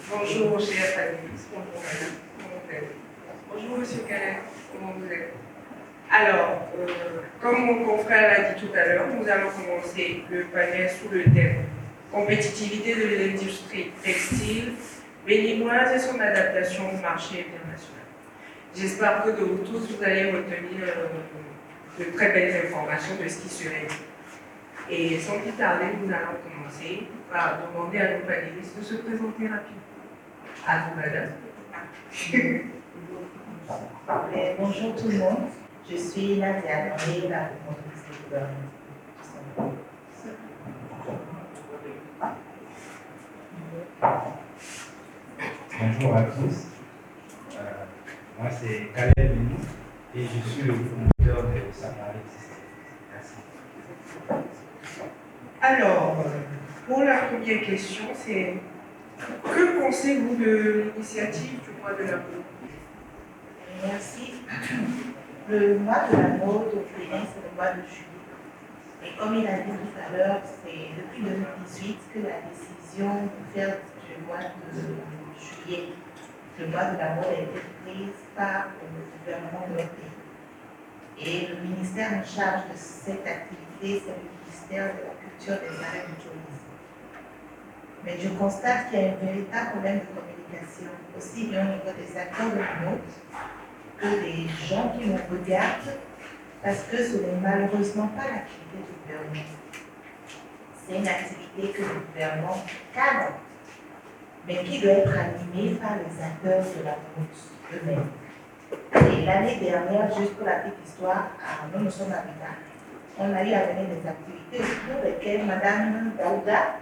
Bonjour, chers panélistes. Bonjour, madame. Comment allez-vous? Bonjour, monsieur Calais. Comment vous êtes? Alors, comme mon confrère l'a dit tout à l'heure, nous allons commencer le panel sous le thème compétitivité de l'industrie textile béninoise et son adaptation au marché international. J'espère que de vous tous, vous allez retenir de très belles informations de ce qui serait dit. Et sans plus tarder, nous allons commencer par demander à nos panélistes de se présenter rapidement. À vous, madame. Bonjour tout le monde, je suis Nadia André, la reconductrice du gouvernement. Bonjour à tous, moi c'est Caleb Benou et je suis le promoteur de Safari System. Merci. Alors, pour la première question, c'est que pensez-vous de l'initiative du mois de la mode? Merci. Le mois de la mode au Bénin, c'est le mois de juillet. Et comme il a dit tout à l'heure, c'est depuis 2018 que la décision de faire du mois de juillet, le mois de la mode a été prise par le gouvernement de notre pays. Et le ministère en charge de cette activité, c'est le ministère de la Culture, des Arts et du Tourisme. Mais je constate qu'il y a un véritable problème de communication, aussi bien au niveau des acteurs de la mode que des gens qui nous regardent, parce que ce n'est malheureusement pas l'activité du gouvernement. C'est une activité que le gouvernement cadre, mais qui doit être animée par les acteurs de la mode eux-mêmes. Et l'année dernière, juste pour la petite histoire, nous sommes à Bida, on a eu à mener des activités pour lesquelles Mme Daouda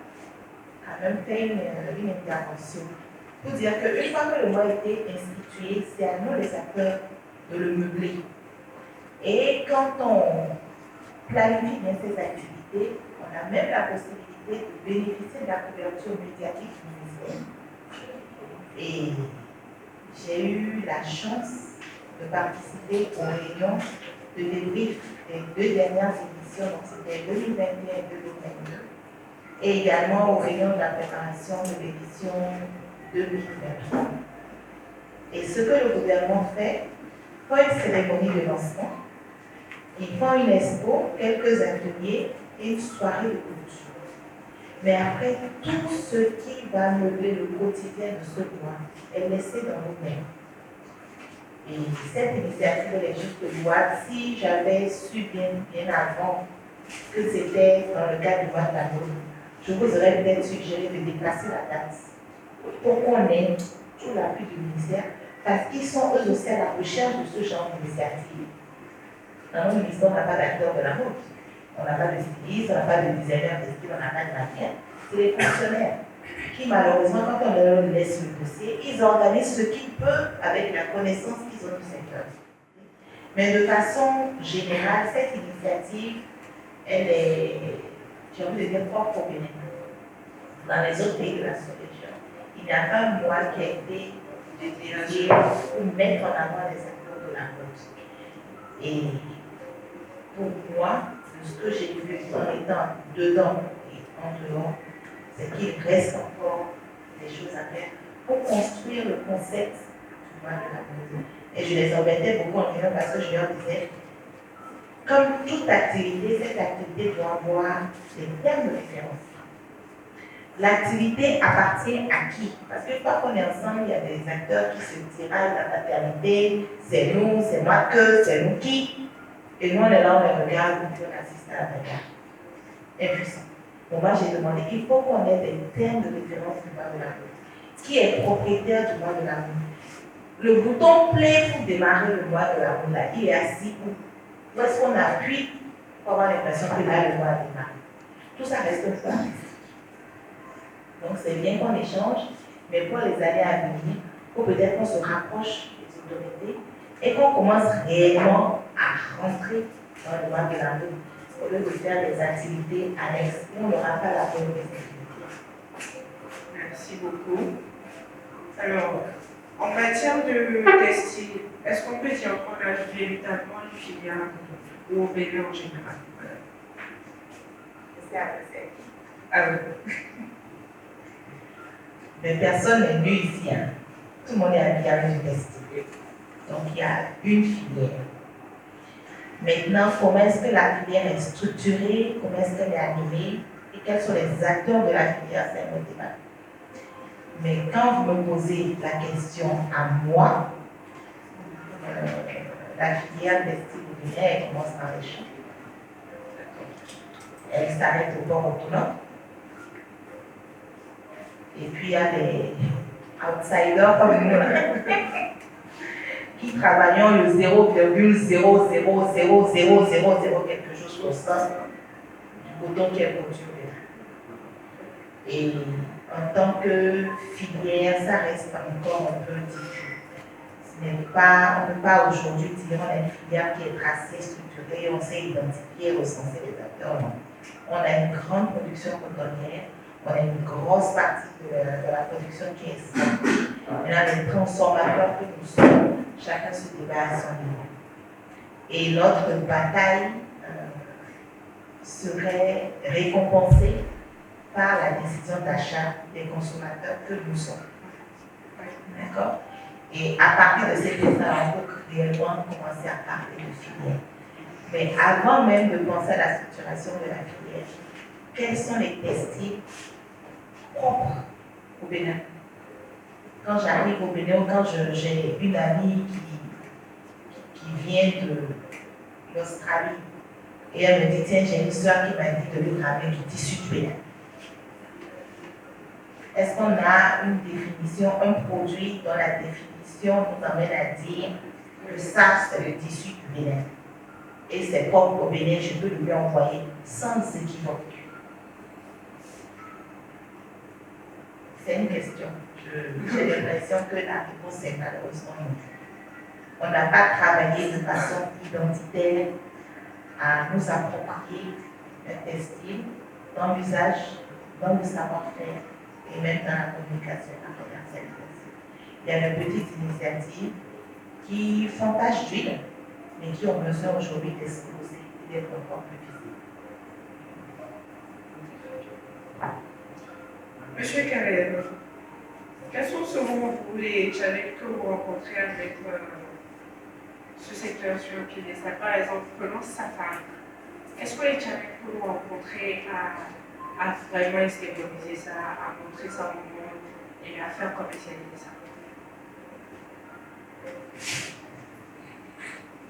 a même fait une intervention pour dire qu'une fois que le mois a été institué, c'est à nous les acteurs de le meubler. Et quand on planifie bien ces activités, on a même la possibilité de bénéficier de la couverture médiatique du ministère. Et j'ai eu la chance de participer aux réunions de débrief des 2 dernières éditions, donc c'était 2021 et 2022, et également aux réunions de la préparation de l'édition 2023. Et ce que le gouvernement fait, pour une cérémonie de lancement, ils font une expo, quelques ateliers et une soirée de culture. Mais après, tout ce qui va meubler le quotidien de ce mois est laissé dans nos mains. Et cette initiative, elle est juste louable. Si j'avais su bien avant que c'était dans le cadre du mois de la mode, je vous aurais peut-être suggéré de déplacer la date pour qu'on ait tout l'appui du ministère, parce qu'ils sont eux aussi à la recherche de ce genre d'initiative. Dans notre ministère, on n'a pas d'acteur de la mode, on n'a pas de styliste, on n'a pas de designer de style, on n'a pas de mannequin. C'est les fonctionnaires qui, malheureusement, quand on leur laisse le dossier, ils organisent ce qu'ils peuvent avec la connaissance qu'ils ont du secteur. Mais de façon générale, cette initiative, elle est, j'ai envie de dire, propre au Bénin. Dans les autres pays de la sous-région, il n'y a pas un mois qui a été dédié pour mettre en avant les acteurs de la mode. Et pour moi, ce que j'ai vu en étant dedans et en dehors, c'est qu'il reste encore des choses à faire pour construire le concept du mois de la mode. Et je les embêtais beaucoup en réunion parce que je leur disais, comme toute activité, cette activité doit avoir des termes de référence. L'activité appartient à qui? Parce que fois qu'on est ensemble, il y a des acteurs qui se tiraillent la paternité, c'est nous, c'est moi que, c'est nous qui. Et nous, on est là, on les regarde, on assiste à la bagarre. Impuissant. Donc moi, j'ai demandé, il faut qu'on ait des termes de référence du mois de la mode. Qui est propriétaire du mois de la mode? Le bouton play pour démarrer le mois de la mode, là, il est assis où? Où est-ce qu'on appuie pour avoir l'impression que là, le mois a démarré? Tout ça reste un peu. Donc c'est bien qu'on échange, mais pour les années à venir, il faut peut-être qu'on se rapproche des autorités et qu'on commence réellement à rentrer dans le mois de la mode au lieu de faire des activités annexes. On n'aura pas la bonne des activités. Merci beaucoup. Alors, en matière de textile, est-ce qu'on peut dire qu'on a véritablement une filière ou au Bénin en général? C'est à Ah oui. Mais personne n'est nu ici. Hein. Tout le monde est habillé avec du textile. Donc il y a une filière. Maintenant, comment est-ce que la filière est structurée, comment est-ce qu'elle est animée et quels sont les acteurs de la filière, c'est un autre débat. Mais quand vous me posez la question à moi, la filière textile au Bénin, elle commence par les champs. Elle s'arrête au port autonome. Et puis il y a des outsiders comme nous là, qui travaillons le 0,0000000 quelque chose comme ça du coton qui est produit au Bénin. Et en tant que filière, ça reste encore un peu diffus. On ne peut pas aujourd'hui dire qu'on a une filière qui est tracée, structurée, on sait identifier, recenser les acteurs. Non. On a une grande production cotonnière, on a une grosse partie de la production qui est sortie. On a les transformateurs que nous sommes, chacun se débat à son niveau. Et notre bataille serait récompensée par la décision d'achat des consommateurs que nous sommes. D'accord? Et à partir de ces décisions, on peut réellement commencer à parler de filière. Mais avant même de penser à la structuration de la filière, quels sont les textiles propres au Bénin? Quand j'arrive au Bénin ou quand j'ai une amie qui vient de l'Australie et elle me dit, tiens, j'ai une soeur qui m'a dit de lui ramener du tissu du Bénin. Est-ce qu'on a une définition, un produit dont la définition nous amène à dire que ça, c'est le tissu du Bénin et c'est propre au Bénin, je peux lui envoyer sans équivoque? C'est une question. J'ai l'impression que la réponse est malheureusement non. On n'a pas travaillé de façon identitaire à nous approprier un textile dans l'usage, dans le savoir-faire et même dans la communication, la commercialisation. Il y a de petites initiatives qui font tâche d'huile, mais qui ont besoin aujourd'hui d'exposer et d'être encore plus visibles. Monsieur Carrel, quels sont selon vous les challenges que vous rencontrez avec ce secteur sur le pied des sacs? Par exemple, prenons Safari. Est-ce que les challenges que vous rencontrez à vraiment extérioriser ça, à montrer ça au monde et à faire commercialiser ça?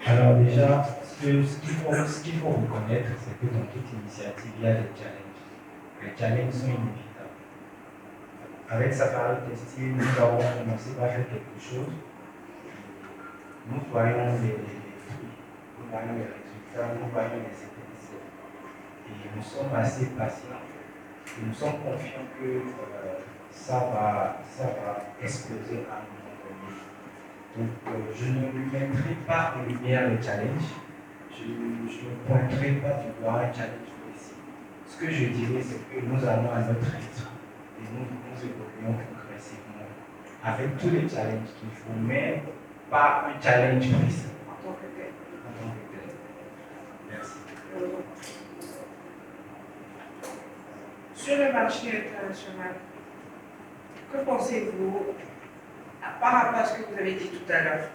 Alors déjà, ce qu'il faut reconnaître, c'est que dans toute initiative, il y a des challenges. Les challenges sont inévitables. Avec Safari Textile, nous avons commencé par faire quelque chose. Nous voyons les fruits, nous voyons les résultats, nous voyons les effets. Et nous sommes assez patients. Et nous sommes confiants que ça va exploser à un moment donné. Donc, je ne mettrai pas en lumière le challenge. Je ne pointerai pas du doigt un challenge précis. Ce que je dirais, c'est que nous allons à notre rythme et nous évoluons progressivement avec tous les challenges qu'il faut, mais pas un challenge précis. En tant que tel. Merci. Sur le marché international, que pensez-vous par rapport à ce que vous avez dit tout à l'heure,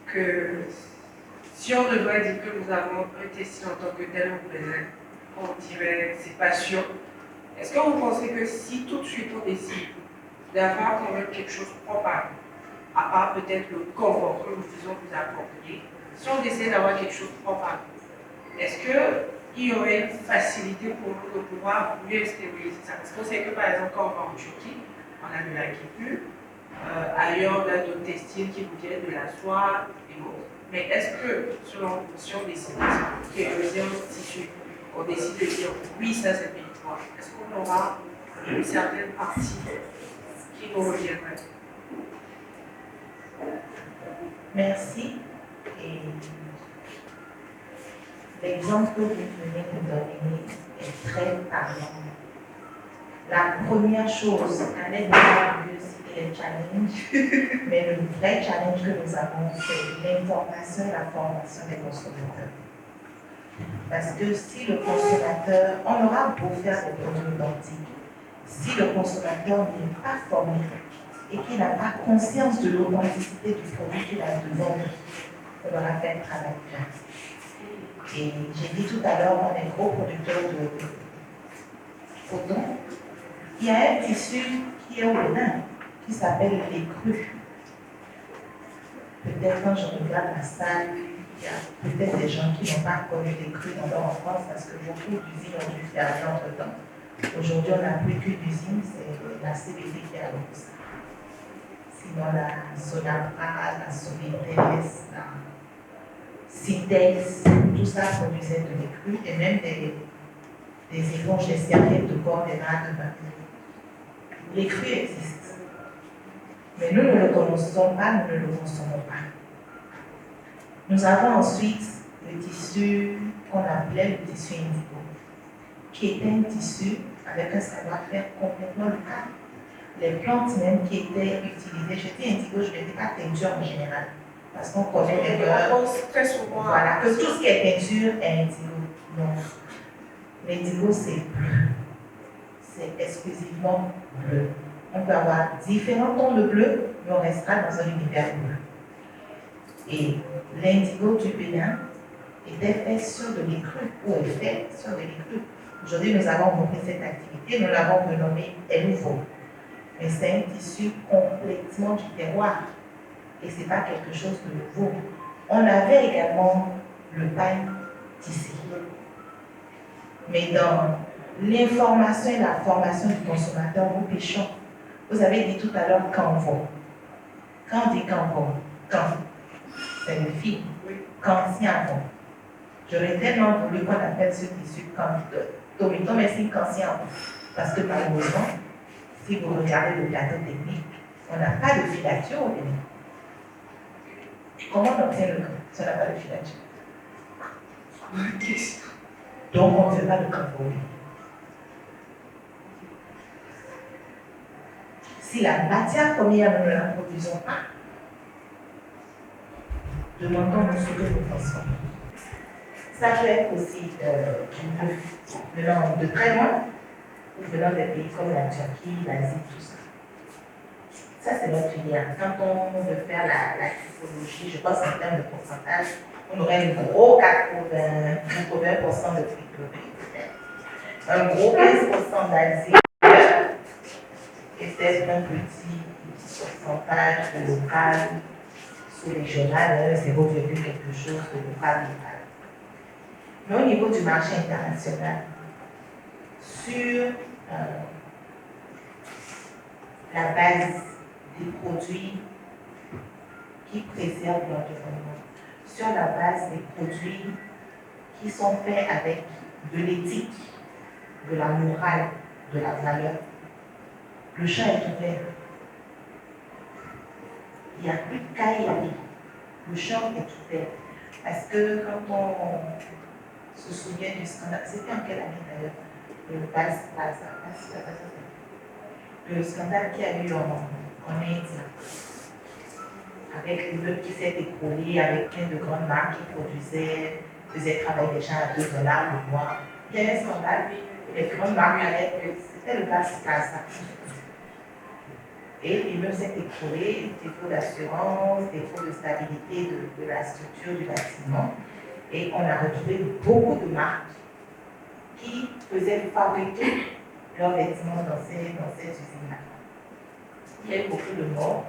que si on devrait dire que nous avons un textile en tant que tel au Bénin, on dirait c'est pas sûr. Est-ce que vous pensez que si tout de suite on décide d'avoir quand même quelque chose propre à part peut-être le confort que nous faisons plus approprié, si on décide d'avoir quelque chose propre à nous, est-ce qu'il y aurait une facilité pour nous de pouvoir mieux extérioriser ça? Parce qu'on sait que par exemple quand on va en Turquie, on a de la guipure, ailleurs on a d'autres textiles qui vous viennent de la soie et autres. Mais est-ce que selon vous, si on décide d'extérioriser un tissu, on décide de dire oui, ça c'est pays noir, est-ce qu'on aura une certaine partie qui nous reviendrait? Merci. Et l'exemple que vous venez de donner est très parlant. La première chose, Annette a cité les challenges, mais le vrai challenge que nous avons, c'est l'information et la formation des consommateurs. Parce que si le consommateur, on aura beau faire des produits identiques, si le consommateur n'est pas formé et qu'il n'a pas conscience de l'authenticité du produit qu'il a devant lui, on aura fait un travail bien. Et j'ai dit tout à l'heure, on est gros producteur de coton. Il y a un tissu qui est au Bénin, qui s'appelle les crus. Peut-être quand je regarde la salle, il y a peut-être des gens qui n'ont pas connu les crus dans leur enfance parce que beaucoup d'usines ont dû fermer entre-temps. Aujourd'hui, on n'a plus qu'une usine, c'est la CBD qui a repris ça. Sinon, la Sonapra, la Sovites, la Citex, tout ça produisait de l'écru et même des éponges, des serviettes de corps, des draps de bain. L'écru existe. Mais nous ne le connaissons pas, nous ne le consommons pas. Nous avons ensuite le tissu qu'on appelait le tissu indigo, qui était un tissu avec un savoir-faire complètement local. Les plantes même qui étaient utilisées, je dis indigo, je ne dis pas teinture en général, parce qu'on connaît les beurres. Très souvent. Voilà, que tout ce qui est teinture est indigo. Non. L'indigo, c'est bleu. C'est exclusivement bleu. On peut avoir différents tons de bleu, mais on restera dans un univers bleu. Et l'indigo du Bénin était fait sur de l'écru, ou est fait sur de l'écru. Aujourd'hui, nous avons repris cette activité, nous l'avons renommée Elouvo. Mais c'est un tissu complètement du terroir. Et ce n'est pas quelque chose de nouveau. On avait également le pain tissé. Mais dans l'information et la formation du consommateur, nous pêchons. Vous avez dit tout à l'heure canvon. Quand on dit canvon, quand c'est le film, cansiavon. J'aurais tellement voulu qu'on appelle ce tissu tomito, mais c'est cansiavon. Parce que malheureusement, si vous regardez le plateau technique, on n'a pas de filature au Bénin. Comment on obtient le camp si on n'a pas de filature? Donc on ne fait pas de canvon. Si la matière première, nous ne la produisons pas, demandons-nous ce que nous pensons. Ça peut être aussi venant de très loin, ou venant des pays comme la Turquie, l'Asie, tout ça. Ça, c'est notre filière. Quand on veut faire la typologie, je pense qu'en termes de pourcentage, on aurait un gros 80% de friperie, peut-être. Un gros 15% d'Asie. Et peut-être un petit pourcentage de local sous régional, 0, quelque chose de local. Mais au niveau du marché international, sur la base des produits qui préservent l'environnement, sur la base des produits qui sont faits avec de l'éthique, de la morale, de la valeur, le champ est ouvert. Il n'y a plus qu'à y aller. Le champ est ouvert. Parce que quand on se souvient du scandale, c'était en quelle année d'ailleurs? Le scandale qui a eu en Inde, avec le meuble qui s'est écroulé, avec plein de grandes marques qui faisaient travailler des gens à $2 le mois. Il y a un scandale, les grandes marques c'était le Plaza. Et l'immeuble s'est écroulé, défaut d'assurance, défaut de stabilité de la structure du bâtiment. Et on a retrouvé beaucoup de marques qui faisaient fabriquer leurs vêtements dans ces usines-là. Il y a eu beaucoup de morts.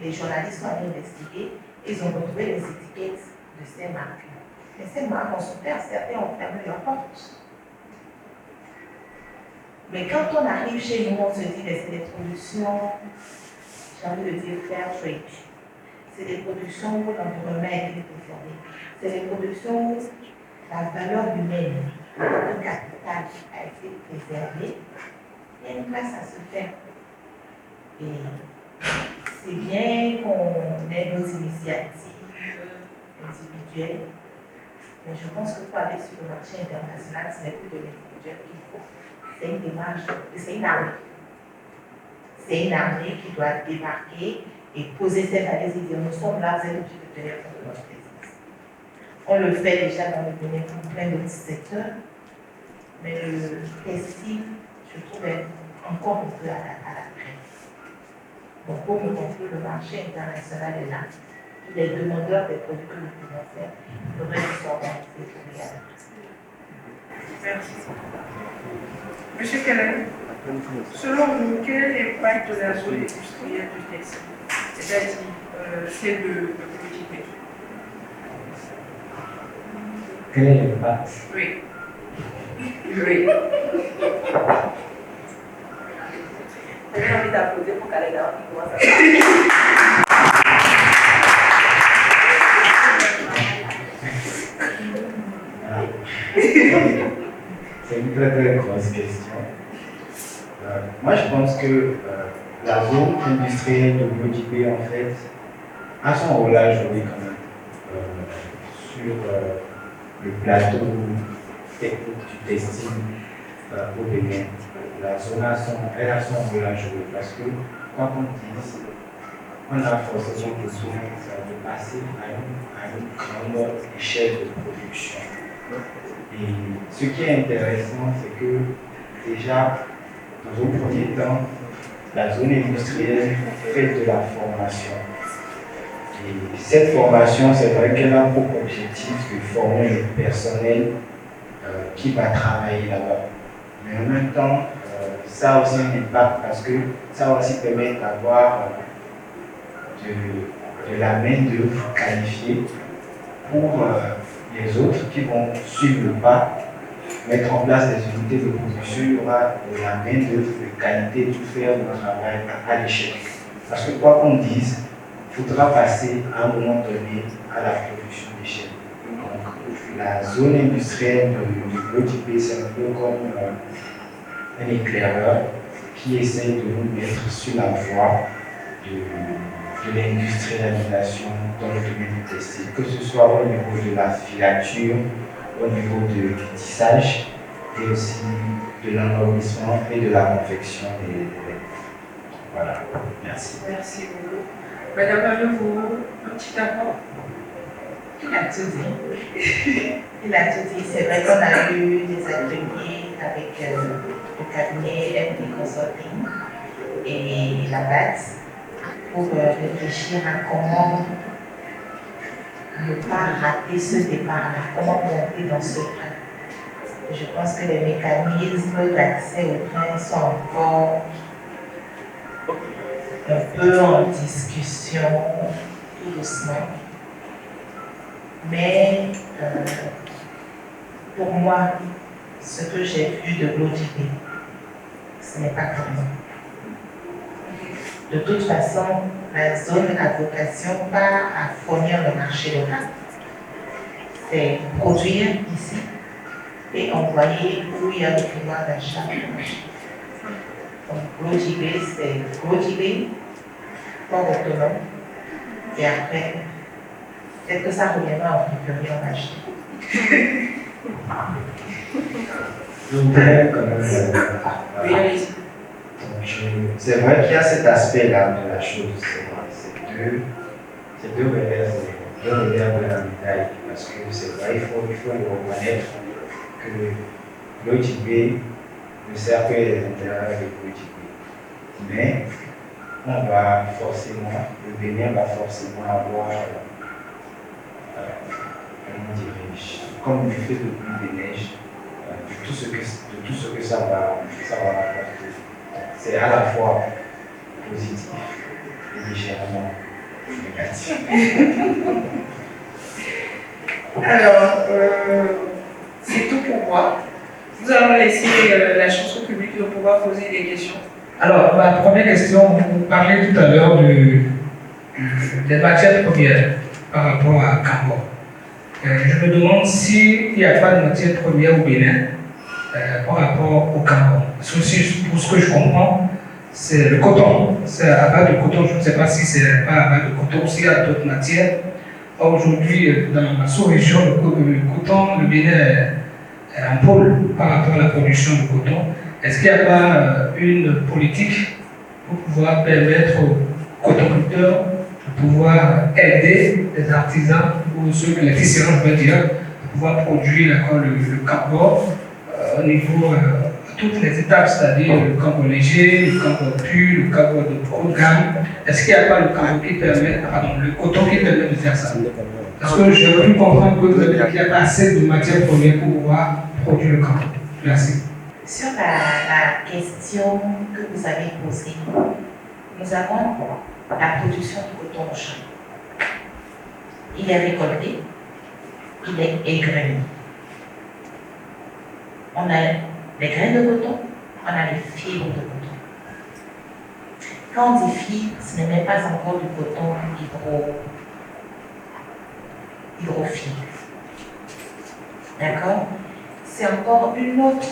Les journalistes sont allés investiguer. Ils ont retrouvé les étiquettes de ces marques-là. Mais ces marques ont souffert, certains ont fermé leurs portes. Mais quand on arrive chez nous, on se dit que c'est des productions, j'ai envie de dire fair trade. C'est des productions où l'environnement a été préservé. C'est des productions où la valeur humaine, le capital a été préservé. Il y a une place à se faire. Et c'est bien qu'on ait nos initiatives individuelles, mais je pense que pour aller sur le marché international, ce n'est plus de l'individuel qu'il faut. C'est une démarche, c'est une armée. C'est une armée qui doit débarquer et poser ses valises et dire nous sommes là, vous êtes obligés de tenir compte de notre business. On le fait déjà dans le domaine pour plein d'autres secteurs, mais le textile, je trouve, est encore un peu à la traîne. Donc, pour me montrer le marché international est là, les demandeurs des produits que nous pouvons faire, il faudrait qu'ils soient organisés pour y aller. Merci. Monsieur Kellen, selon vous, quel est l'impact de la zone industrielle du textile, c'est-à-dire celle de l'OJB? Quel est l'impact? Oui. Oui. J'ai envie d'applaudir pour Kaléda qui commence à parler. C'est une très très grosse question. Moi je pense que la zone industrielle de l'OJB en fait a son rôle à jouer quand même sur le plateau technique du textile au Bénin. La zone elle a son rôle à jouer parce que quoi qu'on dise, on a forcément besoin de passer à une grande échelle de production. Et ce qui est intéressant, c'est que déjà, dans un premier temps, la zone industrielle fait de la formation. Et cette formation, c'est vrai qu'elle a pour objectif de former le personnel qui va travailler là-bas. Mais en même temps, ça a aussi un impact parce que ça va aussi permettre d'avoir de la main-d'œuvre qualifiée pour les autres qui vont suivre le pas, mettre en place des unités de production. Il y aura de la main-d'œuvre de qualité, tout faire le travail à l'échelle. Parce que quoi qu'on dise, il faudra passer à un moment donné à la production d'échelle. Donc la zone industrielle de l'OJB, c'est un peu comme un éclaireur qui essaie de nous mettre sur la voie de l'industrialisation dans le domaine du textile, que ce soit au niveau de la filature, au niveau du tissage, et aussi de l'ennoblissement et de la confection des vêtements. Voilà, merci. Merci beaucoup. Madame Malevaux, un petit apport? Il a tout dit. Il a tout dit. C'est vrai qu'on a eu des ateliers avec le cabinet MD Consulting et la BATS pour réfléchir à comment ne pas rater ce départ-là, comment monter dans ce train. Je pense que les mécanismes d'accès au train sont encore un peu en discussion, tout doucement. Mais pour moi, ce que j'ai vu de l'OJB, ce n'est pas pour moi. De toute façon, la zone à vocation pas à fournir le marché local. C'est produire ici et envoyer où il y a le pouvoir d'achat. Donc l'OJB, c'est l'OJB, port autonome. Et après, peut-être que ça reviendra en février en acheter. Je voudrais quand même. Oui, allez-y. C'est vrai qu'il y a cet aspect-là de la chose. C'est deux revers de la médaille. Parce que c'est vrai, il faut le reconnaître que l'OJB ne sert que les intérêts de l'OJB. Mais on va forcément, le Bénin va forcément avoir, comment dirais-je, comme l'effet de pluie de neige, de tout ce que ça va apporter. C'est à la fois positif et légèrement négatif. Alors, c'est tout pour moi. Nous allons laisser la chance au public de pouvoir poser des questions. Alors, ma première question, vous parlez tout à l'heure des matières premières par rapport à Cambon. Je me demande s'il n'y a pas de matières premières au Bénin par rapport au Cambon. Pour ce que je comprends, c'est le coton. C'est à base de coton. Je ne sais pas si c'est pas à base de coton ou s'il y a d'autres matières. Aujourd'hui, dans ma sous-région, le coton, le Bénin est un pôle par rapport à la production de coton. Est-ce qu'il n'y a pas une politique pour pouvoir permettre aux cotonculteurs de pouvoir aider les artisans ou ceux, les tisserands, je veux dire, de pouvoir produire le carbone au niveau toutes les étapes, c'est-à-dire le cambo léger, le cambo pur, le cambo de programme. Est-ce qu'il n'y a pas le cambo qui permet, pardon, le coton qui permet de faire ça? Parce que j'ai pu comprendre que vous avez dit qu'il n'y a pas assez de matières premières pour pouvoir produire le cambo. Merci. Sur la question que vous avez posée, nous avons la production de coton au champ. Il est récolté, il est égrené. On a les graines de coton, on a les fibres de coton. Quand on dit fibre, ce n'est même pas encore du coton hydrophile. D'accord? C'est encore une autre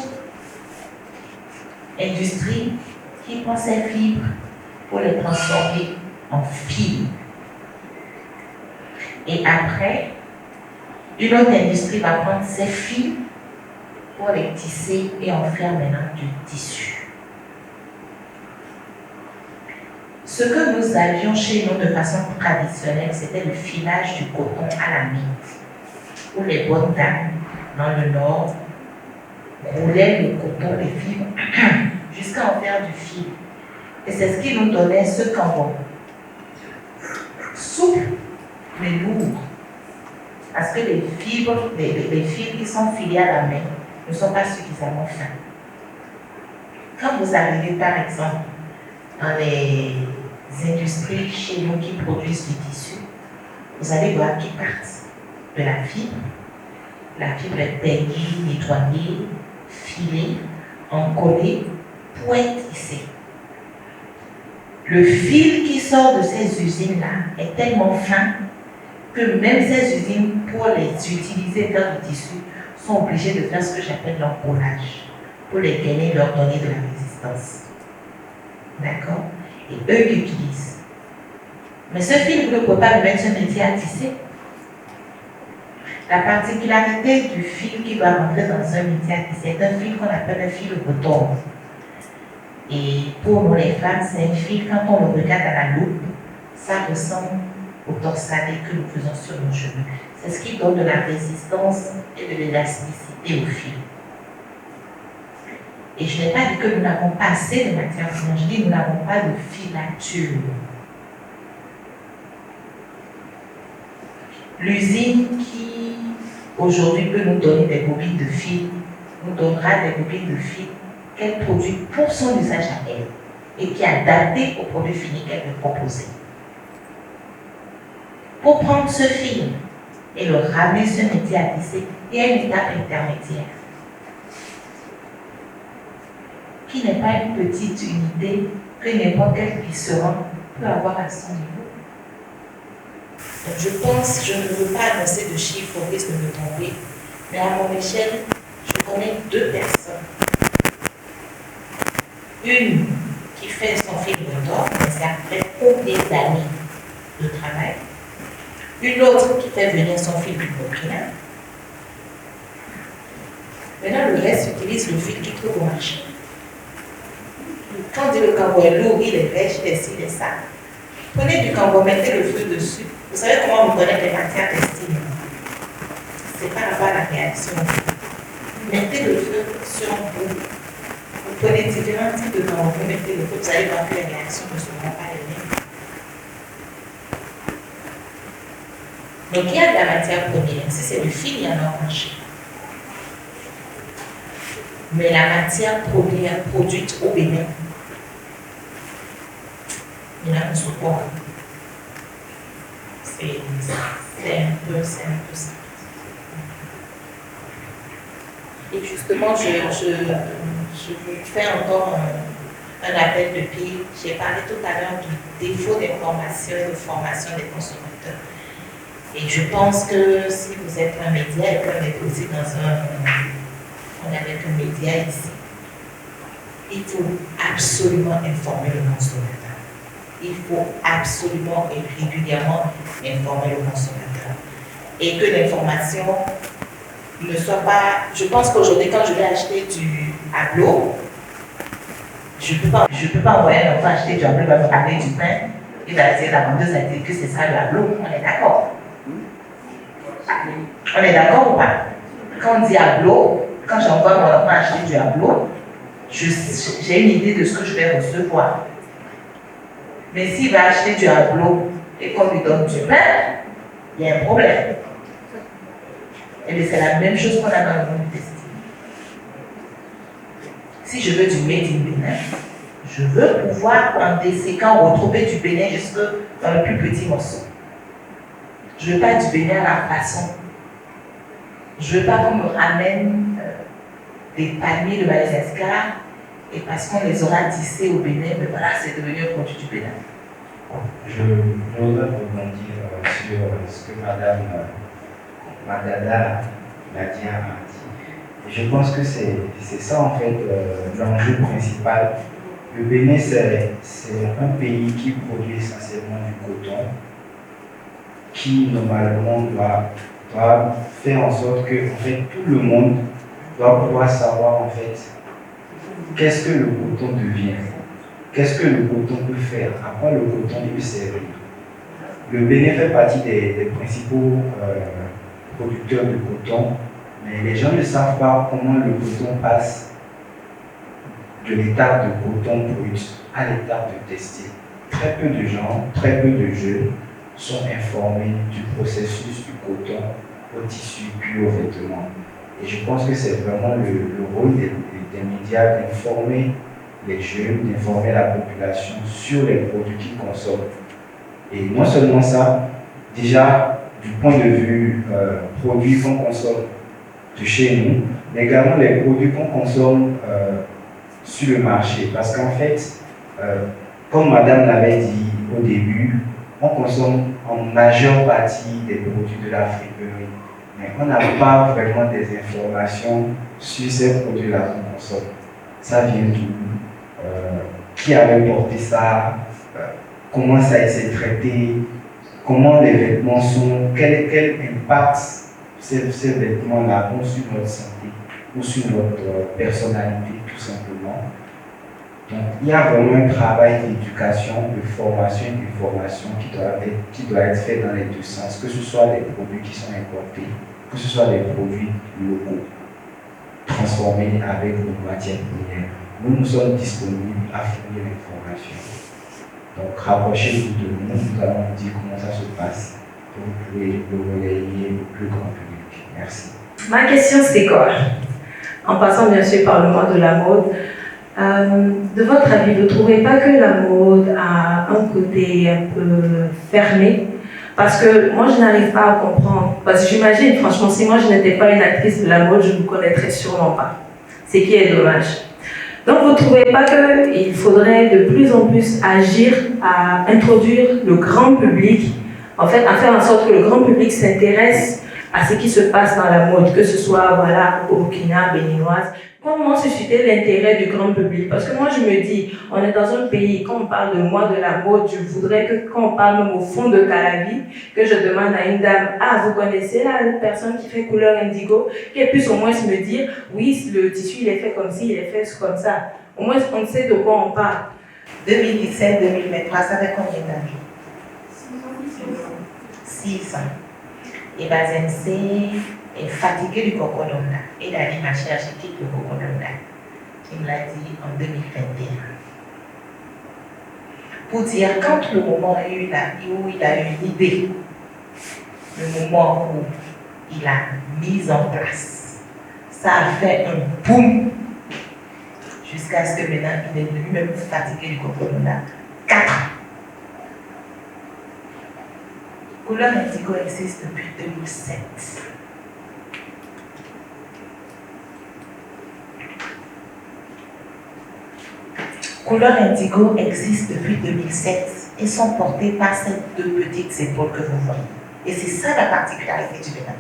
industrie qui prend ces fibres pour les transformer en fibres. Et après, une autre industrie va prendre ces fibres pour les tisser et en faire maintenant du tissu. Ce que nous avions chez nous de façon traditionnelle, c'était le filage du coton à la main, où les bonnes dames dans le nord roulaient le coton, les fibres, jusqu'à en faire du fil. Et c'est ce qui nous donnait ce cambon. Souple, mais lourd. Parce que les fibres, les fils qui sont filés à la main ne sont pas suffisamment fins. Quand vous arrivez par exemple dans les industries chez nous qui produisent du tissu, vous allez voir qu'ils partent de la fibre. La fibre est taillée, nettoyée, filée, encollée pour être tissée. Le fil qui sort de ces usines-là est tellement fin que même ces usines, pour les utiliser dans le tissu, sont obligés de faire ce que j'appelle l'encollage pour les gainer, leur donner de la résistance. D'accord? Et eux qui utilisent. Mais ce fil, vous ne pouvez pas le mettre sur un métier à tisser. La particularité du fil qui va rentrer dans un métier à tisser est un fil qu'on appelle un fil breton. Et pour nous les femmes, c'est un fil, quand on le regarde à la loupe, ça ressemble au torsadé que nous faisons sur nos cheveux. C'est ce qui donne de la résistance et de l'élasticité au fil. Et je n'ai pas dit que nous n'avons pas assez de matière première, je dis que nous n'avons pas de filature. L'usine qui aujourd'hui peut nous donner des bobines de fil, nous donnera des bobines de fil qu'elle produit pour son usage à elle et qui est adapté au produit fini qu'elle veut proposer. Pour prendre ce fil et le ramener sur un métier à tisser, il y a une étape intermédiaire qui n'est pas une petite unité que n'importe quel tisserand peut avoir à son niveau. Donc je pense, je ne veux pas annoncer de chiffres au risque de me tromper, mais à mon échelle, je connais 2 personnes. Une qui fait son fil de d'or, mais c'est après combien d'années de travail. Une autre qui fait venir son fil du Burkina. Maintenant, le reste utilise le fil qu'il trouve au marché. Quand on dit le cambo est lourd, il est lèche, il est ci, il est ça. Prenez du cambo, mettez le feu dessus. Vous savez comment on connaît les matières textiles? C'est par rapport à la réaction. Mettez le feu sur un bout. Vous prenez différents types de cambo, vous mettez le feu, vous allez voir que les réactions ne seront pas les mêmes. Donc il y a de la matière première. Si c'est du fil, il y en a au marché. Mais la matière première produite au Bénin, il y en a un support. C'est un peu ça. Et justement, je vous fais encore un appel de pied. J'ai parlé tout à l'heure du défaut d'information et de formation des consommateurs. Et je pense que si vous êtes un média et qu'on est aussi on est avec un média ici, il faut absolument informer le consommateur. Il faut absolument et régulièrement informer le consommateur. Et que l'information ne soit pas... Je pense qu'aujourd'hui, quand je vais acheter du Ablo, je ne peux pas envoyer un enfant acheter du Ablo, il va me parler du pain, il va dire la vendeuse a dit que c'est ça le Ablo. On est d'accord? On est d'accord ou pas? Quand on dit Ablo, quand j'envoie mon enfant acheter du Ablo, j'ai une idée de ce que je vais recevoir. Mais s'il va acheter du hablo et qu'on lui donne du pain, il y a un problème. Et bien c'est la même chose qu'on a dans le monde textile. Si je veux du made in Bénin, je veux pouvoir en desséquant retrouver du Bénin jusque dans le plus petit morceau. Je ne veux pas du Bénin à la façon. Je ne veux pas qu'on me ramène des palmiers de Madagascar et parce qu'on les aura tissés au Bénin, mais voilà, c'est devenu un produit du Bénin. Je voudrais rebondir sur ce que Madame Madada Nadia a dit. Et je pense que c'est ça en fait l'enjeu principal. Le Bénin, c'est un pays qui produit essentiellement du coton, qui normalement doit faire en sorte que en fait, tout le monde doit pouvoir savoir en fait qu'est-ce que le coton devient, qu'est-ce que le coton peut faire, à quoi le coton peut servir. Le Bénin fait partie des principaux producteurs de coton, mais les gens ne savent pas comment le coton passe de l'étape de coton brut à l'étape de textile. Très peu de gens, très peu de jeunes sont informés du processus du coton au tissu puis au vêtement. Et je pense que c'est vraiment le rôle des médias d'informer les jeunes, d'informer la population sur les produits qu'ils consomment. Et non seulement ça, déjà du point de vue produits qu'on consomme de chez nous, mais également les produits qu'on consomme sur le marché. Parce qu'en fait, comme Madame l'avait dit au début, on consomme en majeure partie des produits de la friperie. Mais on n'a pas vraiment des informations sur ces produits-là qu'on consomme. Ça vient d'où? Qui avait porté ça? Comment ça a été traité? Comment les vêtements sont? Quel impact ces vêtements-là ont sur notre santé ou sur notre personnalité, tout simplement. Donc, il y a vraiment un travail d'éducation, de formation et d'information qui doit être fait dans les deux sens, que ce soit des produits qui sont importés, que ce soit des produits locaux, transformés avec nos matières premières. Nous sommes disponibles à fournir l'information. Donc, rapprochez-vous de nous, nous allons vous dire comment ça se passe pour que vous pouvez le relayer au plus grand public. Merci. Ma question, c'est quoi? En passant bien sûr par le mois de la mode, de votre avis, vous ne trouvez pas que la mode a un côté un peu fermé? Parce que moi, je n'arrive pas à comprendre. Parce que j'imagine, franchement, si moi je n'étais pas une actrice de la mode, je ne vous connaîtrais sûrement pas. Ce qui est dommage. Donc, vous ne trouvez pas qu'il faudrait de plus en plus agir à introduire le grand public, en fait, à faire en sorte que le grand public s'intéresse à ce qui se passe dans la mode, que ce soit voilà, au Burkina, béninoise. Comment susciter l'intérêt du grand public? Parce que moi, je me dis, on est dans un pays, quand on parle de moi, de la mode, je voudrais que quand on parle même au fond de Calavi, que je demande à une dame, ah, vous connaissez la personne qui fait couleur indigo? Qu'elle puisse au moins me dire, oui, le tissu, il est fait comme ci, il est fait comme ça. Au moins, on sait de quoi on parle. 2017-2023, ça fait combien d'années? 6 ans. Et Bazense est fatigué du cocodona. Il a dit, ma chère, je quitte le cocodona. Il me l'a dit en 2021. Pour dire, quand le moment où il a eu une idée, le moment où il a mis en place, ça a fait un boom. Jusqu'à ce que maintenant, il est lui-même fatigué du cocodona. 4 ans. Couleur indigo existe depuis 2007. Couleur indigo existe depuis 2007 et sont portées par ces 2 petites épaules que vous voyez. Et c'est ça la particularité du Bénin.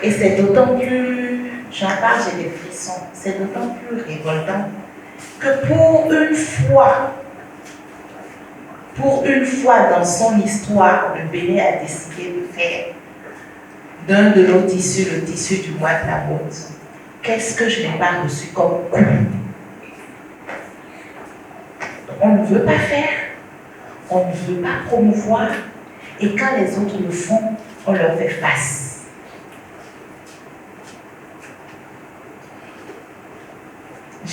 Et c'est d'autant plus, j'en parle, j'ai des frissons, c'est d'autant plus révoltant que pour une fois dans son histoire, le Bénin a décidé de faire d'un de nos tissus, le tissu du mois de la mode. Qu'est-ce que je n'ai pas reçu comme coup? On ne veut pas faire, on ne veut pas promouvoir, et quand les autres le font, on leur fait face.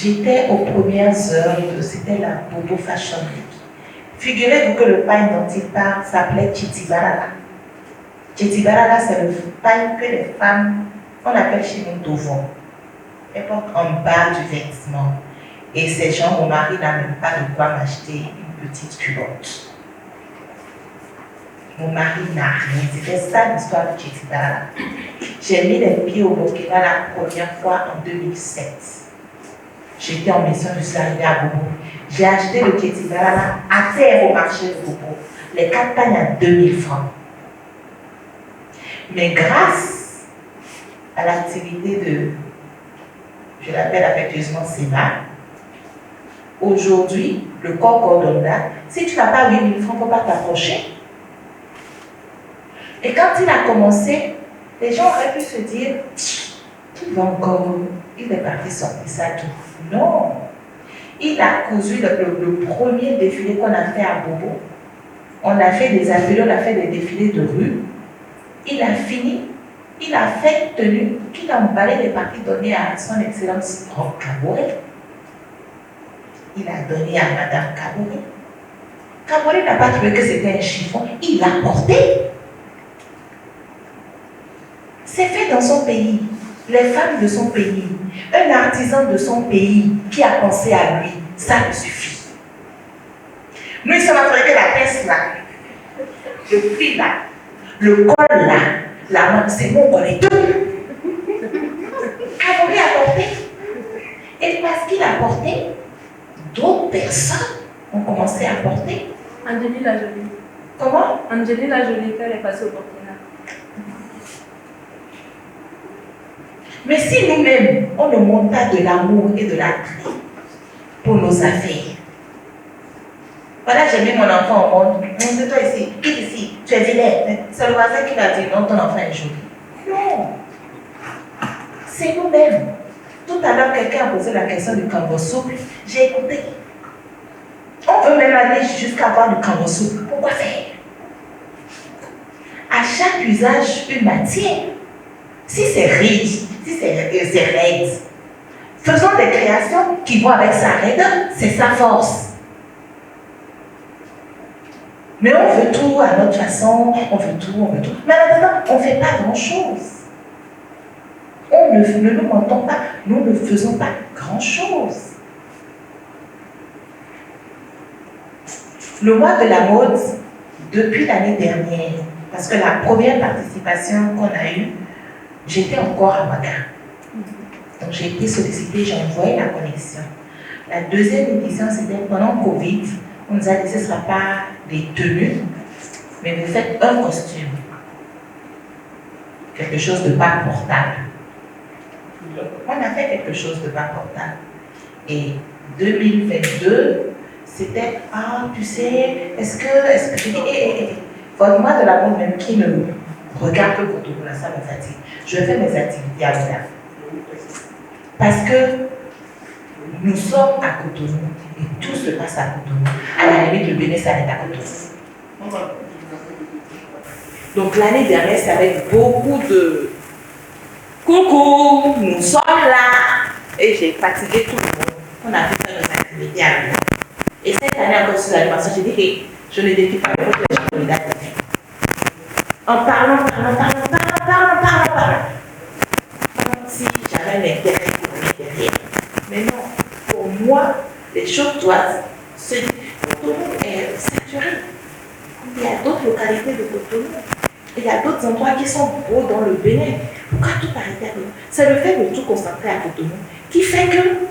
J'étais aux premières heures c'était la Bobo Fashion Week. Figurez-vous que le pain dont il parle s'appelait Chitibarala. Chitibarala, c'est le pain que les femmes, on appelle chez nous Dovon. Elles portent en bas du vêtement. Et ces gens, mon mari n'a même pas de quoi m'acheter une petite culotte. Mon mari n'a rien. C'était ça l'histoire de Chitibarala. J'ai mis les pieds au Burkina la première fois en 2007. J'étais en mission, je suis arrivée à Bobo. J'ai acheté le Chitibarala à terre au marché de Bobo. Les 4 pagnes à 2000 francs. Mais grâce à l'activité de, je l'appelle affectueusement Sénat, aujourd'hui, le corps Cordonda, si tu n'as pas 8000 francs, il ne faut pas t'approcher. Et quand il a commencé, les gens auraient pu se dire, il va encore, il est parti sortir ça tout. Non. Il a cousu le premier défilé qu'on a fait à Bobo. On a fait des ateliers, on a fait des défilés de rue. Il a fini, il a fait une tenue qu'il a emballé les parties données à son excellence Roch Kaboré. Il a donné à Madame Kaboré. Kaboré n'a pas trouvé que c'était un chiffon, il l'a porté. C'est fait dans son pays. Les femmes de son pays, un artisan de son pays qui a pensé à lui, ça me suffit. Nous, ils sont fabriqués la pièce là, le prix là, le col là, la main, c'est bon, on est deux. Kaboré a porté. Et parce qu'il a porté, d'autres personnes ont commencé à porter. Angélie la Jolie. Comment? Angélie la Jolie, elle est passée au Burkina. Mais si nous-mêmes, on ne montre pas de l'amour et de l'attrait pour nos affaires. Voilà, j'ai mis mon enfant au monde. C'est toi ici, quitte ici, tu es vilain. C'est le voisin qui m'a dit non, ton enfant est joli. Non. C'est nous-mêmes. Tout à l'heure, quelqu'un a posé la question du canvas souple. J'ai écouté. On veut même aller jusqu'à avoir du canvas souple. Pourquoi faire? À chaque usage, une matière. Si c'est riche, si c'est raide, faisons des créations qui vont avec sa raideur, c'est sa force. Mais on veut tout à notre façon, on veut tout. Mais maintenant, on ne fait pas grand-chose. Ne nous mentons pas, nous ne faisons pas grand-chose. Le mois de la mode, depuis l'année dernière, parce que la première participation qu'on a eue, j'étais encore à Ouaga. Donc j'ai été sollicitée, j'ai envoyé la connexion. La deuxième édition, c'était pendant Covid. On nous a dit que ce ne sera pas des tenues, mais vous faites un costume. Quelque chose de pas portable. On a fait quelque chose de pas portable. Et 2022, c'était, tu sais, est-ce que je dis, votre mois de la mode même qui ne regarde que Cotonou, là, ça me fatigue. Je fais mes activités à Ouaga. Parce que nous sommes à Cotonou et tout se passe à Cotonou. À la limite, le Bénin, ça n'est à Cotonou. Donc l'année dernière, c'est avec beaucoup de coucou, nous sommes là. Et j'ai fatigué tout le monde. On a fait nos activités à Ouaga. Et cette année, encore sur l'animation, j'ai dit que je ne défie pas les gens candidats. En parlant. Si j'avais l'intérêt pour l'intérieur. Mais non, pour moi, les choses doivent se dire. Cotonou est saturé. Il y a d'autres localités de Cotonou. Il y a d'autres endroits qui sont beaux dans le Bénin. Pourquoi tout arrêter à Cotonou? C'est le fait de tout concentrer à Cotonou qui fait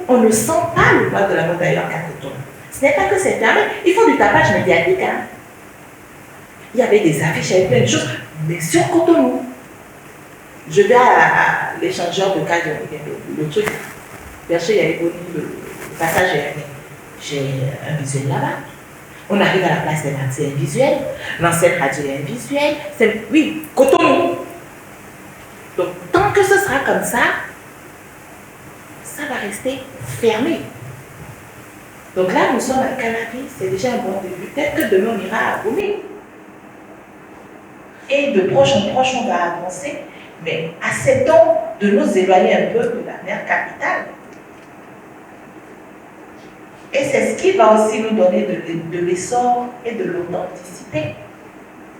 qu'on ne sent pas le mois de la mode ailleurs qu'à Cotonou. Ce n'est pas que c'est fermé. Il faut du tapage médiatique. Hein? Il y avait des affiches, il y avait plein de choses, mais sur Cotonou. Je vais à l'échangeur de cas, le truc, vers chez Yaïboni, le passage aérien. J'ai un visuel là-bas. On arrive à la place des martyrs, c'est un visuel. L'ancienne radio est un visuel. Oui, Cotonou. Donc, tant que ce sera comme ça va rester fermé. Donc là, nous sommes à Canapi, c'est déjà un bon début. Peut-être que demain, on ira à Goumi. Et de proche en proche, on va avancer. Mais acceptons de nous éloigner un peu de la mère capitale. Et c'est ce qui va aussi nous donner de l'essor et de l'authenticité.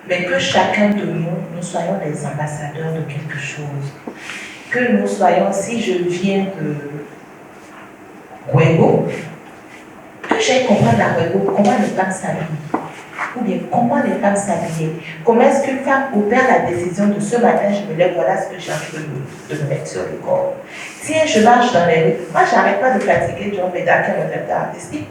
Mais que chacun de nous soyons des ambassadeurs de quelque chose. Que nous soyons, si je viens de Ouégo, que j'aille comprendre à Ouégo comment les femmes s'habillent. Ou bien comment les femmes s'habillent. Comment est-ce qu'une femme opère la décision de ce matin, je me lève, voilà ce que j'ai envie de me mettre sur le corps. Si je marche dans les rues, moi je n'arrête pas de pratiquer John Beda qui est mon directeur artistique.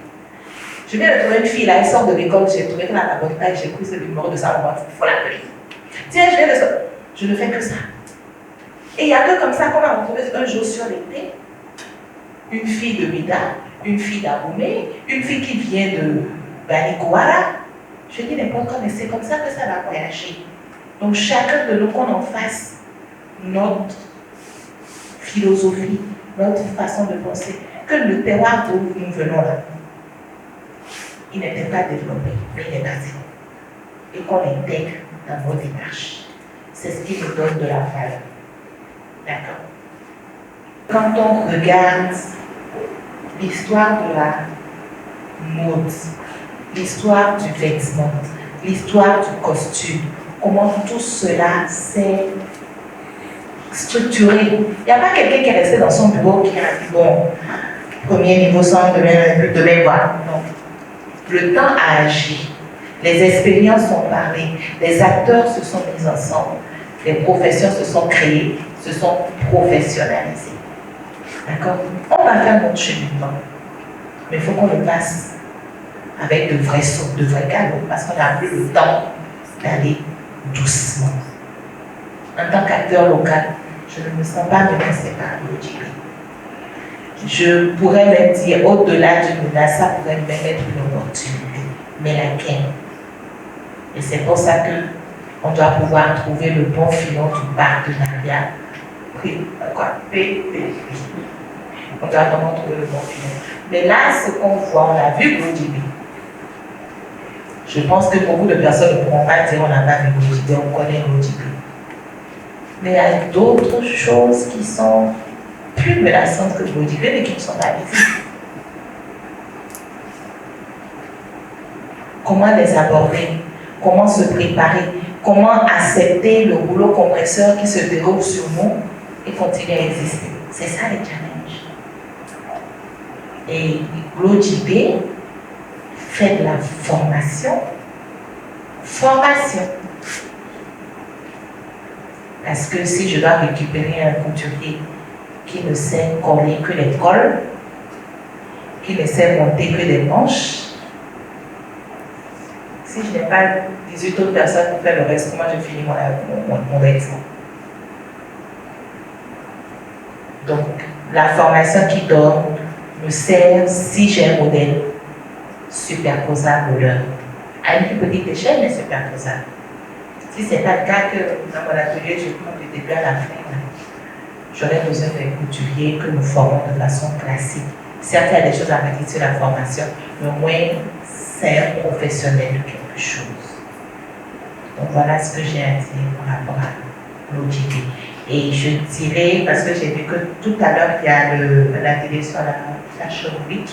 Je viens de trouver une fille là, elle sort de l'école, j'ai trouvé qu'elle a la bonne taille, j'ai pris le numéro de sa maman, il faut l'appeler. Tiens, je viens de ça. Je ne fais que ça. Et il n'y a que comme ça qu'on va retrouver un jour sur l'été une fille de Bida, une fille d'Aboumé, une fille qui vient de Balikouara. Je dis n'importe quoi, mais c'est comme ça que ça va voyager. Donc chacun de nous, qu'on en fasse notre philosophie, notre façon de penser, que le terroir d'où nous venons là, il n'était pas développé, mais il est basé. Et qu'on l'intègre dans nos démarches. C'est ce qui nous donne de la valeur. D'accord? Quand on regarde l'histoire de la mode, l'histoire du vêtement, l'histoire du costume, comment tout cela s'est structuré. Il n'y a pas quelqu'un qui est resté dans son bureau qui a dit, bon, premier niveau sans demain voir. Non. Le temps a agi. Les expériences ont parlé. Les acteurs se sont mis ensemble. Les professions se sont créées, se sont professionnalisées. D'accord? On va faire notre cheminement. Mais il faut qu'on le fasse avec de vrais sauts, de vrais galons, parce qu'on n'a plus le temps d'aller doucement. En tant qu'acteur local, je ne me sens pas menacée par l'OGB. Je pourrais même dire, au-delà d'une menace, ça pourrait même être une opportunité. Mais laquelle? Et c'est pour ça qu'on doit pouvoir trouver le bon filon du partenariat. On doit vraiment trouver le bon filon. Mais là, ce qu'on voit, on a vu l'OGB. Je pense que beaucoup de personnes ne pourront pas dire on n'a pas vu l'OGB, on connaît l'OGB. Mais il y a d'autres choses qui sont plus menaçantes que l'OGB, mais qui ne sont pas visibles. Comment les aborder? Comment se préparer? Comment accepter le rouleau compresseur qui se déroule sur nous et continuer à exister? C'est ça les challenges. Et l'OGB fait de la formation. Parce que si je dois récupérer un couturier qui ne sait coller que les cols, qui ne sait monter que des manches, si je n'ai pas 18 autres personnes pour faire le reste, comment je finis mon vêtement? Donc, la formation qui donne me sert si j'ai un modèle superposable leur, à une plus petite échelle, mais superposable. Si ce n'est pas le cas que dans mon atelier, je prends du début à la fin, j'aurais besoin d'un couturier que nous formons de façon classique. Certes, il y a des choses à mettre sur la formation, mais au moins, c'est un professionnel de quelque chose. Donc voilà ce que j'ai à dire par rapport à l'OGB. Et je dirais, parce que j'ai vu que tout à l'heure, il y a l'atelier sur la Fashion Week,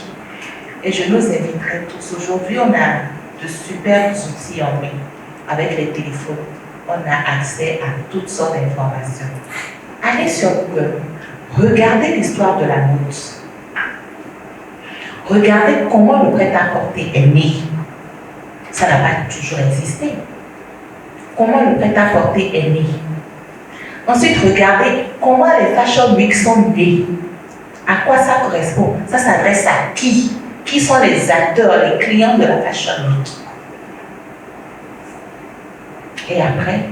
et je nous inviterai tous. Aujourd'hui, on a de superbes outils en ligne. Avec les téléphones, on a accès à toutes sortes d'informations. Allez sur Google, regardez l'histoire de la mode. Regardez comment le prêt-à-porter est né. Ça n'a pas toujours existé. Comment le prêt-à-porter est né. Ensuite, regardez comment les Fashion Week sont nés. À quoi ça correspond? Ça s'adresse à qui? Qui sont les acteurs, les clients de la Fashion Week? Et après,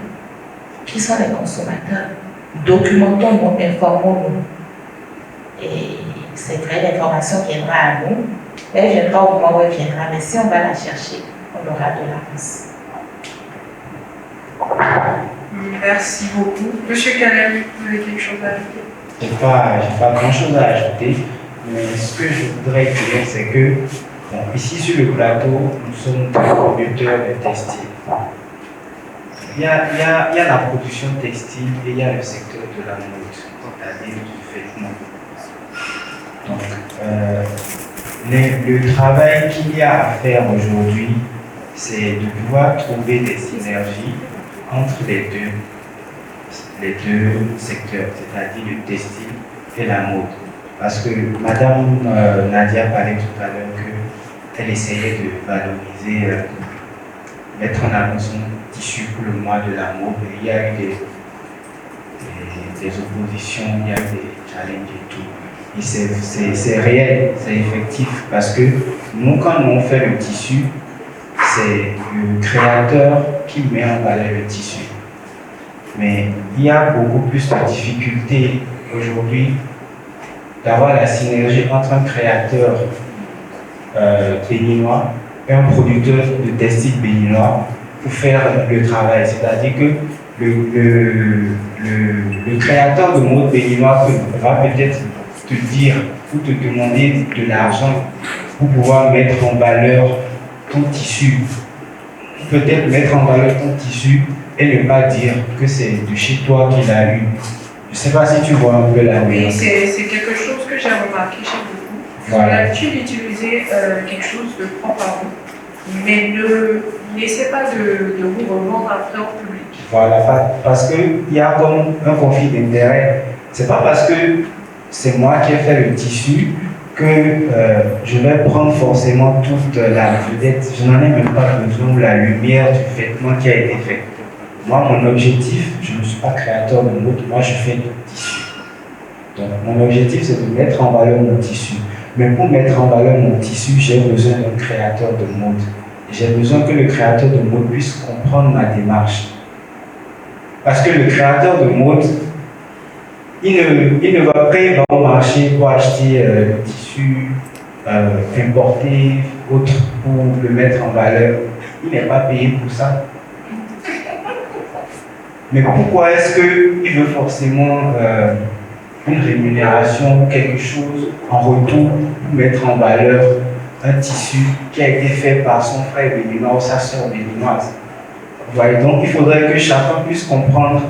qui sont les consommateurs? Documentons-nous, informons-nous. Et c'est vrai, l'information viendra à nous, mais elle viendra au moment où elle viendra. Mais si on va la chercher, on aura de l'avance. Merci beaucoup. Monsieur Kalem, vous avez quelque chose à ajouter? Je n'ai pas grand-chose à ajouter, mais ce que je voudrais dire, c'est que bon, ici sur le plateau, nous sommes des producteurs de textiles. Il y a la production textile et il y a le secteur de la mode, c'est-à-dire du vêtement. Donc, Le travail qu'il y a à faire aujourd'hui, c'est de pouvoir trouver des synergies entre les deux secteurs, c'est-à-dire le textile et la mode. Parce que Madame Nadia parlait tout à l'heure qu'elle essayait de valoriser, mettre en avant son tissu pour le mois de la mode. Et il y a eu des oppositions, il y a des challenges et tout. Et c'est réel, c'est effectif, parce que nous, quand on fait le tissu, c'est le créateur qui met en valeur le tissu. Mais il y a beaucoup plus de difficultés aujourd'hui d'avoir la synergie entre un créateur béninois et un producteur de textile béninois pour faire le travail. C'est-à-dire que le créateur de mode béninois va peut-être te dire ou te demander de l'argent pour pouvoir mettre en valeur ton tissu. Peut-être mettre en valeur ton tissu et ne pas dire que c'est de chez toi qu'il a eu. Je ne sais pas si tu vois un peu la Oui, nuance. c'est quelque chose que j'ai remarqué chez vous. Voilà. On a l'habitude d'utiliser quelque chose de propre à vous, mais ne laissez pas de vous revendre après au public. Voilà, parce qu'il y a comme un conflit d'intérêt. C'est pas parce que c'est moi qui ai fait le tissu que je vais prendre forcément toute la vedette. Je n'en ai même pas besoin de la lumière du vêtement qui a été fait. Moi, mon objectif, je ne suis pas créateur de mode, moi je fais du tissu. Donc mon objectif, c'est de mettre en valeur mon tissu. Mais pour mettre en valeur mon tissu, j'ai besoin d'un créateur de mode. J'ai besoin que le créateur de mode puisse comprendre ma démarche. Parce que le créateur de mode, il ne va pas au marché pour acheter le tissu importé, autre, pour le mettre en valeur. Il n'est pas payé pour ça. Mais pourquoi est-ce qu'il veut forcément une rémunération ou quelque chose en retour pour mettre en valeur un tissu qui a été fait par son frère béninois ou sa soeur béninoise? Voilà, donc il faudrait que chacun puisse comprendre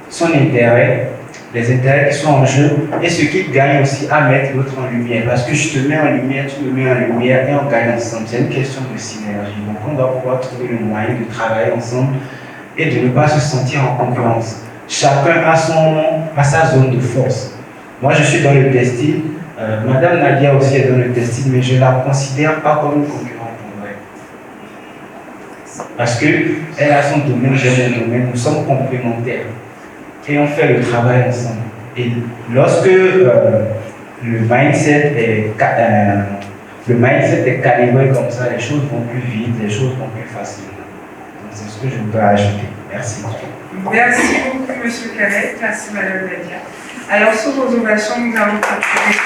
son intérêt, les intérêts qui sont en jeu et ce qui gagne aussi à mettre l'autre en lumière. Parce que je te mets en lumière, tu me mets en lumière et on gagne ensemble. C'est une question de synergie. Donc on doit pouvoir trouver le moyen de travailler ensemble et de ne pas se sentir en concurrence. Chacun a sa zone de force. Moi je suis dans le textile, Madame Nadia aussi est dans le textile, mais je ne la considère pas comme une concurrente. Parce qu'elle a son domaine, j'ai mon domaine, nous sommes complémentaires. Et on fait le travail ensemble. Et lorsque le mindset est calibré comme ça, les choses vont plus vite, les choses vont plus facilement. Donc c'est ce que je voudrais ajouter. Merci. Merci beaucoup, M. Calais. Merci, Mme Nadia. Alors, sous vos ovations, nous allons continuer.